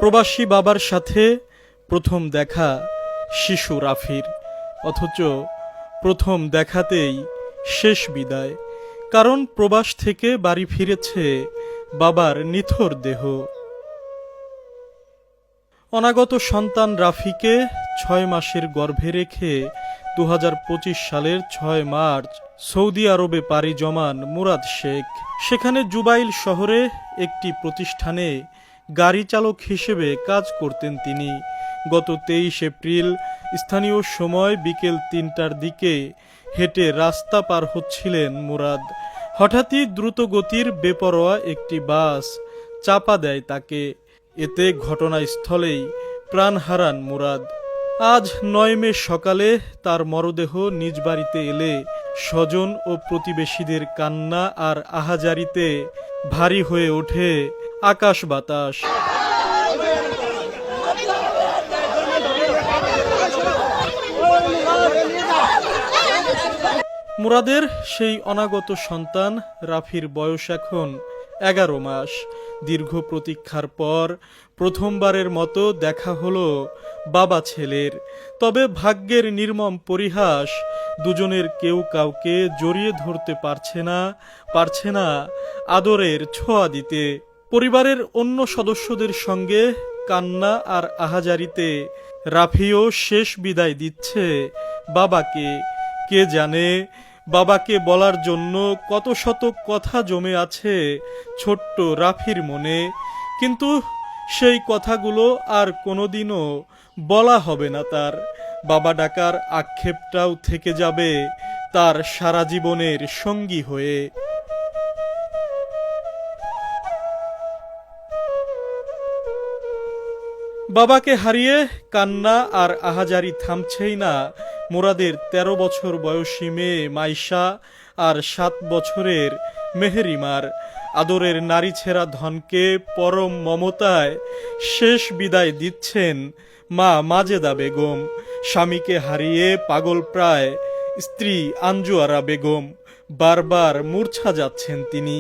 প্রবাসী বাবার সাথে প্রথম দেখা শিশু রাফির, অথচ প্রথম দেখাতেই শেষ বিদায়। কারণ প্রবাস থেকে বাড়ি ফিরেছে বাবার নিথর দেহ। অনাগত সন্তান রাফিকে ৬ মাসের গর্ভে রেখে ২০২৫ সালের ৬ মার্চ সৌদি আরবে পাড়ি জমান মুরাদ শেখ। সেখানে জুবাইল শহরে একটি প্রতিষ্ঠানে গাড়ি চালক হিসেবে কাজ করতেন তিনি। গত ২৩ এপ্রিল স্থানীয় সময় বিকেল ৩টার দিকে হেঁটে রাস্তা পার হচ্ছিলেন মুরাদ। হঠাৎই দ্রুতগতির বেপরোয়া একটি বাস চাপা দেয় তাকে। এতে ঘটনাস্থলেই প্রাণ হারান মুরাদ। আজ ৯ মে সকালে তার মরদেহ নিজ বাড়িতে এলে স্বজন ও প্রতিবেশীদের কান্না আর আহাজারিতে ভারী হয়ে ওঠে আকাশ বাতাস। মুরাদের সেই অনাগত সন্তান রাফির বয়স এখন ১১ মাস। দীর্ঘ প্রতীক্ষার পর প্রথমবারের মতো দেখা হলো বাবা ছেলের। তবে ভাগ্যের নির্মম পরিহাস, দুজনের কেউ কাউকে জড়িয়ে ধরতে পারছে না আদরের ছোঁয়া দিতে। পরিবারের অন্য সদস্যদের সঙ্গে কান্না আর আহাজারিতে রাফিও শেষ বিদায় দিচ্ছে বাবাকে। কে জানে বাবাকে বলার জন্য কত শত কথা জমে আছে ছোট্ট রাফির মনে, কিন্তু সেই কথাগুলো আর কোনোদিনও বলা হবে না তার। বাবা ডাকার আক্ষেপটাও থেকে যাবে তার সারা জীবনের সঙ্গী হয়ে। বাবাকে হারিয়ে কান্না আর আহাজারি থামছেই না মুরাদের ১৩ বছর বয়সী মেয়ে মাইশা আর ৭ বছরের মেহেরিমার। আদরের নারী ছেঁড়া ধনকে পরম মমতায় শেষ বিদায় দিচ্ছেন মা মাজেদা বেগম। স্বামীকে হারিয়ে পাগল প্রায় স্ত্রী আঞ্জুয়ারা বেগম। বারবার মূর্ছা যাচ্ছেন তিনি।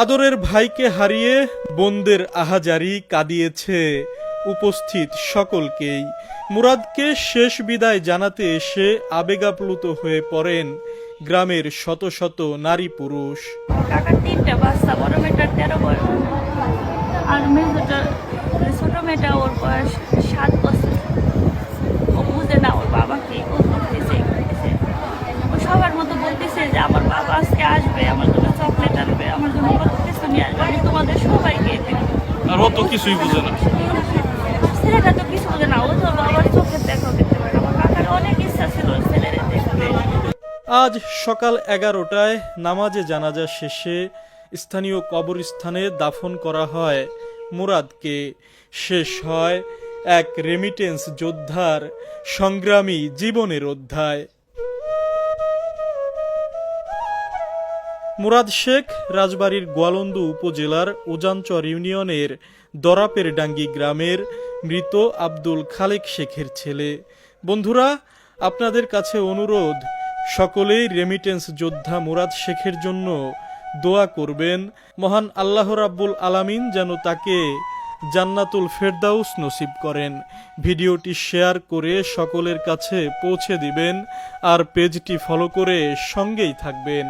আদরের ভাইকে হারিয়ে বোনদের আহাজারি কাঁদিয়েছে উপস্থিত সকলকেই। মুরাদকে শেষ বিদায় জানাতে এসে আবেগাপ্লুত হয়ে পড়েন গ্রামের শত শত নারী পুরুষ। কাকার ৩টা বাচ্চা, বড় মেয়েটার ১৩ বয়স আর ছোট মেয়েটা ওর বয়স ৭ বছর। ও বুঝে না ওর বাবাকে, ও করতেছে ও সবার মতো বলতেছে যে আমার বাবা আজকে আসবে, আমার জন্য চকলেট আনবে, আমার জন্য কত কিছু নিয়ে আসবে, আমি তোমাদের সবাইকে দেব। আর ও তো কিছুই বুঝে না। ছেলেটা তো কিছু বোঝে না, ও তো বাবার চোখের দেখা দেখতে পারে। আমার কাকার অনেক ইচ্ছা ছিল ছেলের দেখতে। আজ সকাল ১১টায় নামাজে জানাজা শেষে স্থানীয় কবরস্থানে দাফন করা হয় মুরাদকে। শেষ হয় এক রেমিটেন্স যোদ্ধার সংগ্রামী জীবনের অধ্যায়। মুরাদ শেখ রাজবাড়ীর গোয়ালন্দু উপজেলার উজানচর ইউনিয়নের দরাপের ডাঙ্গি গ্রামের মৃত আব্দুল খালেক শেখের ছেলে। বন্ধুরা, আপনাদের কাছে অনুরোধ, সকলেই রেমিটেন্স যোদ্ধা মুরাদ শেখের জন্য দোয়া করবেন। মহান আল্লাহ রাব্বুল আলামিন যেন তাকে জান্নাতুল ফেরদাউস নসিব করেন। ভিডিওটি শেয়ার করে সকলের কাছে পৌঁছে দিবেন আর পেজটি ফলো করে সঙ্গেই থাকবেন।